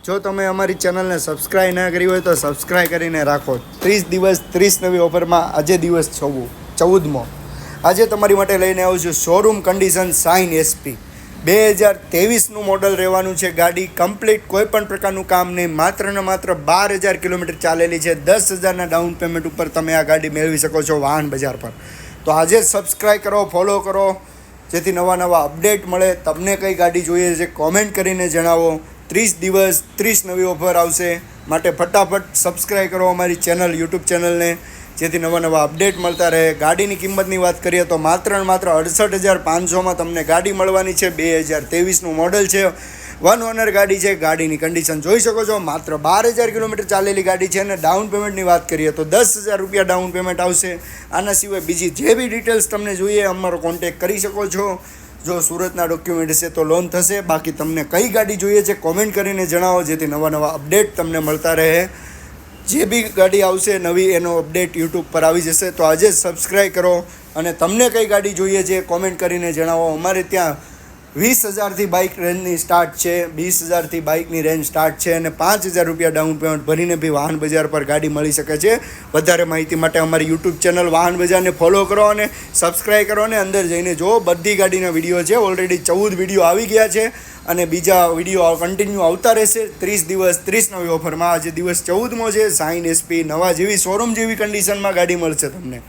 જો તમે અમારી ચેનલને સબસ્ક્રાઈબ ના કરી હોય તો સબસ્ક્રાઈબ કરીને રાખો. 30 દિવસ 30 નવી ઓફરમાં આજે દિવસ 14મો. આજે તમારી માટે લઈને આવું છું શોરૂમ કન્ડિશન શાઇન SP 2023નું મોડલ રહેવાનું છે. ગાડી કમ્પ્લીટ કોઈ પણ પ્રકારનું કામ નહીં, માત્ર ને માત્ર 12,000 કિલોમીટર ચાલેલી છે. 10,000ના ડાઉન પેમેન્ટ ઉપર તમે આ ગાડી મેળવી શકો છો વાહન બજાર પર. તો આજે જ સબસ્ક્રાઈબ કરો, ફોલો કરો, જેથી નવા અપડેટ મળે. તમને કઈ ગાડી જોઈએ છે કોમેન્ટ કરીને જણાવો. 30 દિવસ 30 નવી ઓફર આવશે, માટે ફટાફટ સબસ્ક્રાઈબ કરો અમારી ચેનલ, યુટ્યુબ ચેનલને, જેથી નવા અપડેટ મળતા રહે. ગાડીની કિંમતની વાત કરીએ તો માત્ર ને માત્ર 68,500માં તમને ગાડી મળવાની છે. 2023નું મોડલ છે, 1 ઓનર ગાડી છે. ગાડીની કન્ડિશન જોઈ શકો છો. માત્ર 12,000 કિલોમીટર ચાલેલી ગાડી છે. અને ડાઉન પેમેન્ટની વાત કરીએ તો 10,000 રૂપિયા ડાઉન પેમેન્ટ આવશે. આના સિવાય બીજી જે બી ડિટેલ્સ તમને જોઈએ અમારો કોન્ટેક્ટ કરી શકો છો. જો સુરતના ડોક્યુમેન્ટ છે તો લોન થશે. બાકી તમને કઈ ગાડી જોઈએ છે કોમેન્ટ કરીને જણાવો, જેથી નવા અપડેટ તમને મળતા રહે. જે બી ગાડી આવશે નવી એનો અપડેટ યુટ્યુબ પર આવી જશે. તો આજે જ સબસ્ક્રાઈબ કરો અને તમને કઈ ગાડી જોઈએ છે કોમેન્ટ કરીને જણાવો. અમારે ત્યાં 20,000થી બાઇક રેન્જની સ્ટાર્ટ છે, 20,000થી બાઇકની રેન્જ સ્ટાર્ટ છે, અને 5,000 રૂપિયા ડાઉન પેમેન્ટ ભરીને બી વાહન બજાર પર ગાડી મળી શકે છે. વધારે માહિતી માટે અમારી યુટ્યુબ ચેનલ વાહન બજારને ફોલો કરો અને સબસ્ક્રાઈબ કરો, અને અંદર જઈને જુઓ. બધી ગાડીના વિડીયો છે, ઓલરેડી 14 વિડીયો આવી ગયા છે અને બીજા વિડીયો કન્ટિન્યુ આવતા રહેશે. 30 દિવસ 30 નવી ઓફરમાં આજે દિવસ 14મો છે. શાઇન SP નવા જેવી શોરૂમ જેવી કન્ડિશનમાં ગાડી મળશે તમને.